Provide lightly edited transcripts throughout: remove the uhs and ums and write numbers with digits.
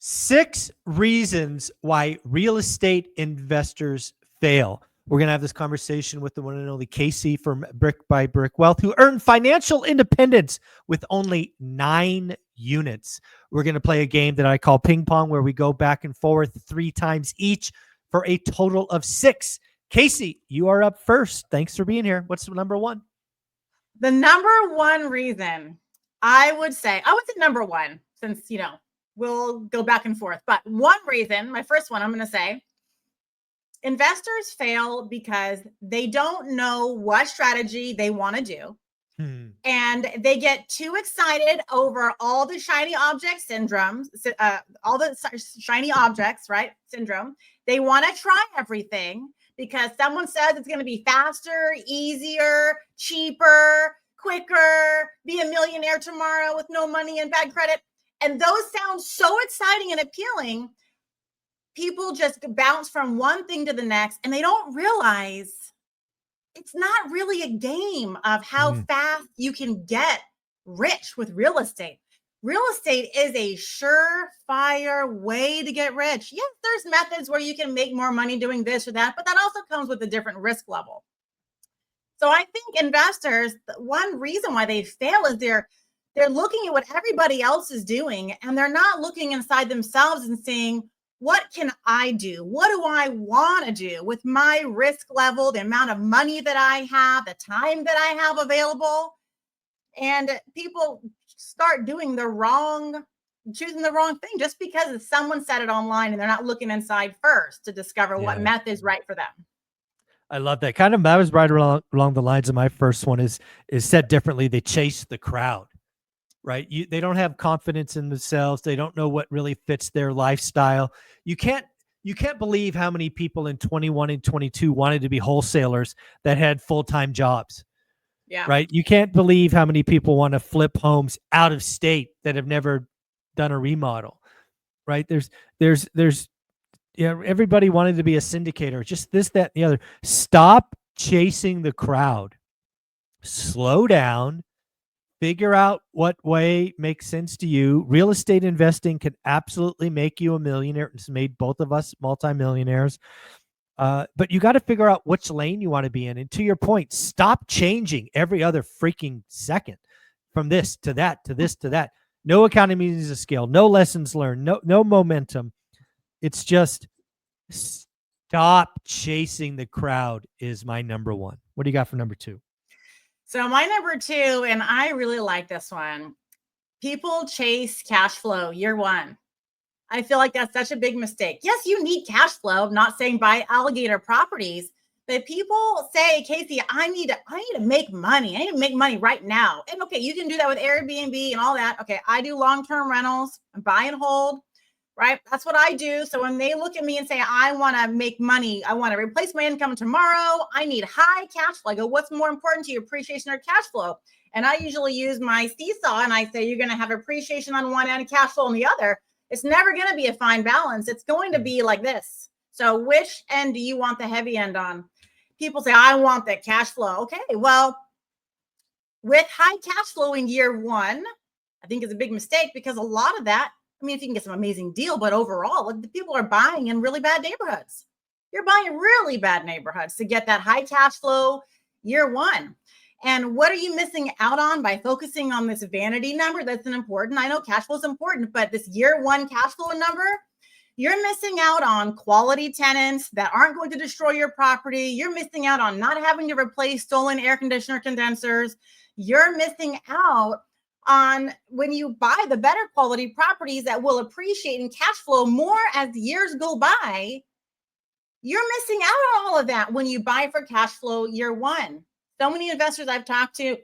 6 reasons why real estate investors fail. We're going to have this conversation with the one and only Casey from Brick by Brick Wealth, who earned financial independence with only 9 units. We're going to play a game that I call ping pong, where we go back and forth 3 times each for a total of 6. Casey, you are up first. Thanks for being here. What's number 1? The number 1 reason I would say number 1, since, we'll go back and forth. But one reason, my first one, I'm going to say, investors fail because they don't know what strategy they want to do. And they get too excited over all the shiny object syndromes, all the shiny objects, right? Syndrome. They want to try everything because someone says it's going to be faster, easier, cheaper, quicker, be a millionaire tomorrow with no money and bad credit. And those sound so exciting and appealing. People just bounce from one thing to the next, and they don't realize it's not really a game of how fast you can get rich with real estate. Real estate is a surefire way to get rich. Yes, there's methods where you can make more money doing this or that, but that also comes with a different risk level. So I think investors, one reason why they fail is they're looking at what everybody else is doing, and they're not looking inside themselves and saying, what can I do? What do I want to do with my risk level, the amount of money that I have, the time that I have available? And people start doing choosing the wrong thing just because someone said it online and they're not looking inside first to discover what method is right for them. I love that. Kind of, I was right along the lines of my first one is said differently. They chase the crowd. Right? They don't have confidence in themselves. They don't know what really fits their lifestyle. You can't believe how many people in 21 and 22 wanted to be wholesalers that had full-time jobs. Yeah. Right? You can't believe how many people want to flip homes out of state that have never done a remodel. Right? There's everybody wanted to be a syndicator, just this, that, and the other. Stop chasing the crowd. Slow down. Figure out what way makes sense to you. Real estate investing can absolutely make you a millionaire. It's made both of us multimillionaires. But you got to figure out which lane you want to be in. And to your point, stop changing every other freaking second from this to that, to this to that. No economies of scale, no lessons learned, no momentum. It's just stop chasing the crowd is my number 1. What do you got for number 2? So my number 2, and I really like this one, people chase cash flow year 1. I feel like that's such a big mistake. Yes, you need cash flow. I'm not saying buy alligator properties, but people say, Casey, I need to make money. I need to make money right now. And okay, you can do that with Airbnb and all that. Okay, I do long-term rentals, buy and hold. Right? That's what I do. So when they look at me and say, I want to make money, I want to replace my income tomorrow, I need high cash flow. I go, what's more important to you, appreciation or cash flow? And I usually use my seesaw and I say, you're going to have appreciation on one end and cash flow on the other. It's never going to be a fine balance. It's going to be like this. So which end do you want the heavy end on? People say, I want that cash flow. Okay, well, with high cash flow in year 1, I think is a big mistake because a lot of that, I mean, if you can get some amazing deal, but overall, the people are buying in really bad neighborhoods. You're buying really bad neighborhoods to get that high cash flow year 1. And what are you missing out on by focusing on this vanity number? That's an important. I know cash flow is important, but this year 1 cash flow number, you're missing out on quality tenants that aren't going to destroy your property. You're missing out on not having to replace stolen air conditioner condensers. You're missing out on when you buy the better quality properties that will appreciate and cash flow more as years go by. You're missing out on all of that when you buy for cash flow year 1. So many investors I've talked to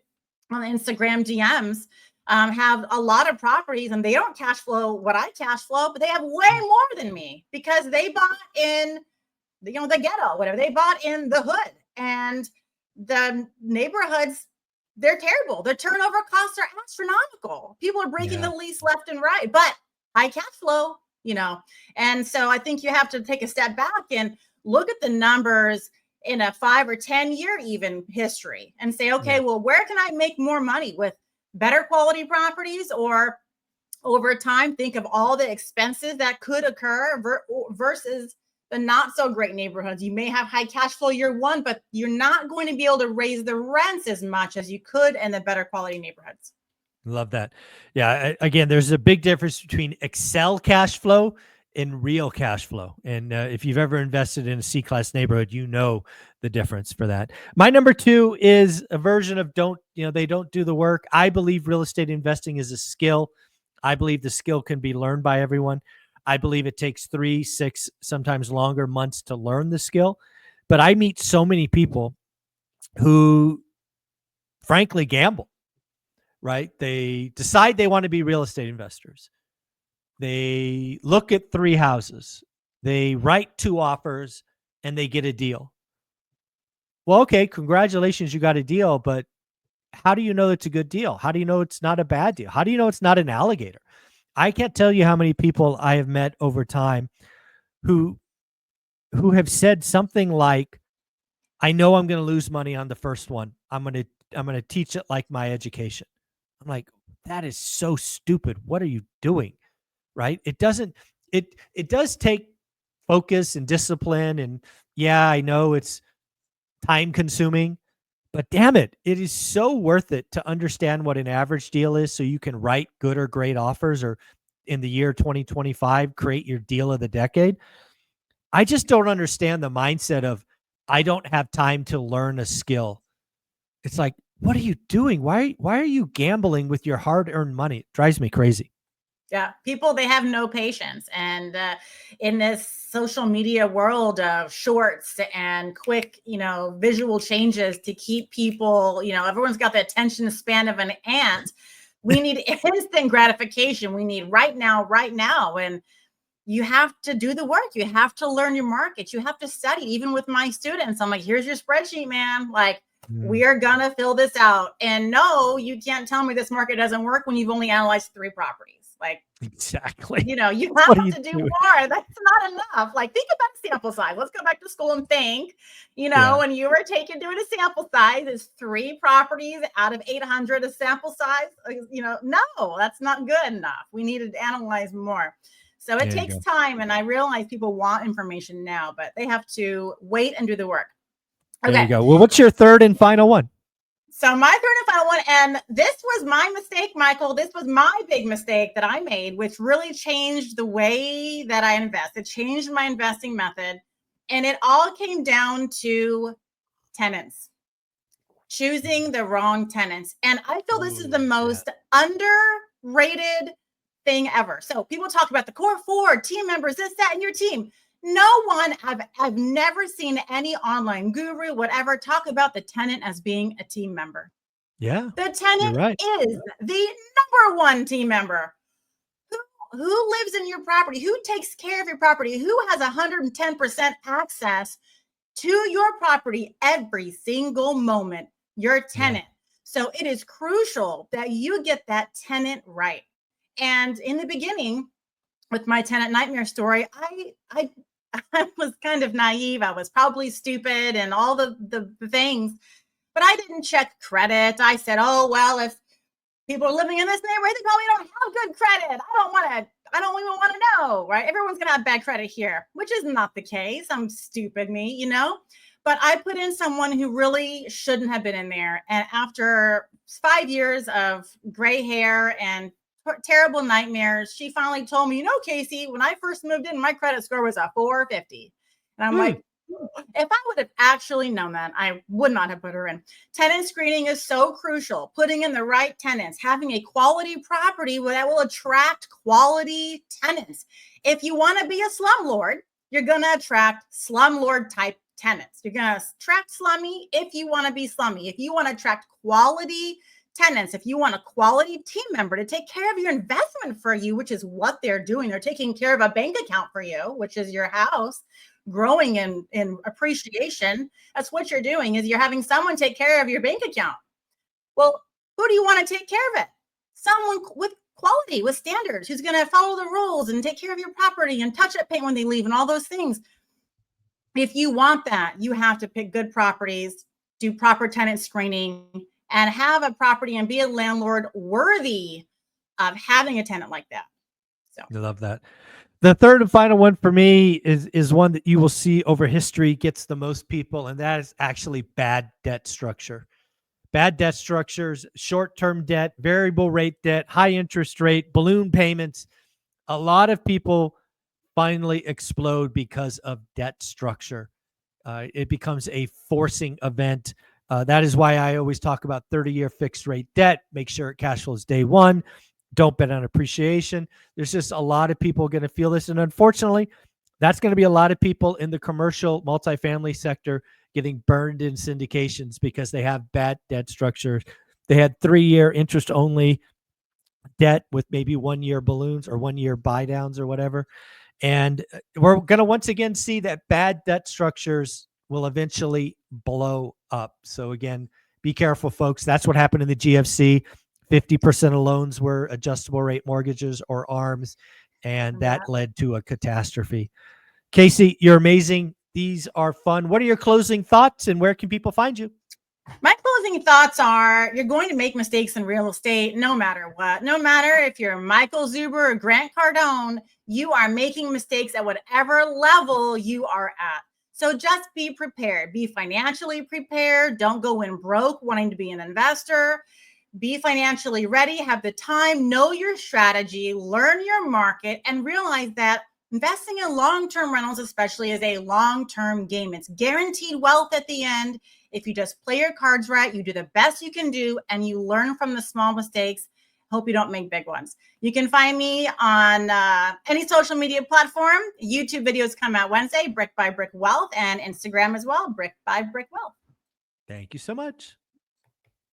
on Instagram DMs have a lot of properties and they don't cash flow what I cash flow, but they have way more than me because they bought in the ghetto, whatever. They bought in the hood, and the neighborhoods, they're terrible. Their turnover costs are astronomical. People are breaking the lease left and right, but high cash flow, And so I think you have to take a step back and look at the numbers in a 5 or 10 year even history and say, okay, well, where can I make more money with better quality properties or over time, think of all the expenses that could occur versus the not so great neighborhoods. You may have high cash flow year one, but you're not going to be able to raise the rents as much as you could in the better quality neighborhoods. Love that. Yeah. Again, there's a big difference between Excel cash flow and real cash flow. And if you've ever invested in a C-class neighborhood, you know the difference for that. My number 2 is a version of they don't do the work. I believe real estate investing is a skill. I believe the skill can be learned by everyone. I believe it takes 3, 6, sometimes longer months to learn the skill. But I meet so many people who frankly gamble, right? They decide they want to be real estate investors. They look at 3 houses, they write 2 offers, and they get a deal. Well, okay, congratulations, you got a deal, but how do you know it's a good deal? How do you know it's not a bad deal? How do you know it's not an alligator? I can't tell you how many people I have met over time who have said something like, I know I'm going to lose money on the first one. I'm going to teach it like my education. I'm like, that is so stupid. What are you doing? Right? It does take focus and discipline. And yeah, I know it's time consuming, but damn it, it is so worth it to understand what an average deal is so you can write good or great offers, or in the year 2025, create your deal of the decade. I just don't understand the mindset of, I don't have time to learn a skill. It's like, what are you doing? Why are you gambling with your hard-earned money? It drives me crazy. Yeah, people, they have no patience. And in this social media world of shorts and quick, visual changes to keep people, everyone's got the attention span of an ant. We need instant gratification. We need right now. And you have to do the work. You have to learn your market. You have to study. Even with my students, I'm like, here's your spreadsheet, man. Like, we are going to fill this out. And no, you can't tell me this market doesn't work when you've only analyzed 3 properties. Like, exactly. You have to do more. That's not enough. Like, think about sample size. Let's go back to school and think, when you were doing a sample size, is 3 properties out of 800 a sample size? No, that's not good enough. We need to analyze more. So it takes time. And I realize people want information now, but they have to wait and do the work. Okay. There you go. Well, what's your third and final one? So my third and final one, and this was my mistake, Michael. This was my big mistake that I made, which really changed the way that I invest. It changed my investing method. And it all came down to tenants, choosing the wrong tenants. And I feel this is the most underrated thing ever. So people talk about the core 4 team members, this, that, and your team. No one, I've never seen any online guru, whatever, talk about the tenant as being a team member. Yeah. The tenant is the number 1 team member. Who lives in your property? Who takes care of your property? Who has 110% access to your property every single moment? Your tenant. Yeah. So it is crucial that you get that tenant right. And in the beginning, with my tenant nightmare story, I was kind of naive. I was probably stupid and all the things, but I didn't check credit. I said, oh, well, if people are living in this neighborhood, they probably don't have good credit. I don't even want to know, right? Everyone's going to have bad credit here, which is not the case. I'm stupid me, but I put in someone who really shouldn't have been in there. And after 5 years of gray hair and terrible nightmares, she finally told me, Casey, when I first moved in, my credit score was a 450. And I'm like, if I would have actually known that, I would not have put her in. Tenant screening is so crucial. Putting in the right tenants, having a quality property that will attract quality tenants. If you want to be a slumlord, you're going to attract slumlord type tenants. You're going to attract slummy if you want to be slummy. If you want to attract quality tenants, if you want a quality team member to take care of your investment for you, which is what they're doing, they're taking care of a bank account for you, which is your house growing in appreciation. That's what you're doing, is you're having someone take care of your bank account. Well, who do you want to take care of it? Someone with quality, with standards, who's going to follow the rules and take care of your property and touch up paint when they leave and all those things. If you want that, you have to pick good properties, do proper tenant screening, and have a property and be a landlord worthy of having a tenant like that. So I love that. The third and final one for me is one that you will see over history gets the most people, and that is actually bad debt structure. Bad debt structures, short-term debt, variable rate debt, high interest rate, balloon payments. A lot of people finally explode because of debt structure. It becomes a forcing event. That is why I always talk about 30-year fixed rate debt. Make sure it cash flows day one. Don't bet on appreciation. There's just a lot of people going to feel this. And unfortunately, that's going to be a lot of people in the commercial multifamily sector getting burned in syndications because they have bad debt structures. They had 3-year interest only debt with maybe 1-year balloons or 1-year buy downs or whatever. And we're going to once again see that bad debt structures will eventually blow up. So again, be careful, folks. That's what happened in the GFC. 50% of loans were adjustable rate mortgages or ARMs, and that led to a catastrophe. Casey, you're amazing. These are fun. What are your closing thoughts, and where can people find you? My closing thoughts are you're going to make mistakes in real estate no matter what. No matter if you're Michael Zuber or Grant Cardone, you are making mistakes at whatever level you are at. So just be prepared. Be financially prepared. Don't go in broke wanting to be an investor. Be financially ready. Have the time. Know your strategy. Learn your market and realize that investing in long-term rentals especially is a long-term game. It's guaranteed wealth at the end. If you just play your cards right, you do the best you can do, and you learn from the small mistakes. Hope you don't make big ones. You can find me on any social media platform. YouTube videos come out Wednesday, Brick by Brick Wealth, and Instagram as well, Brick by Brick Wealth. Thank you so much.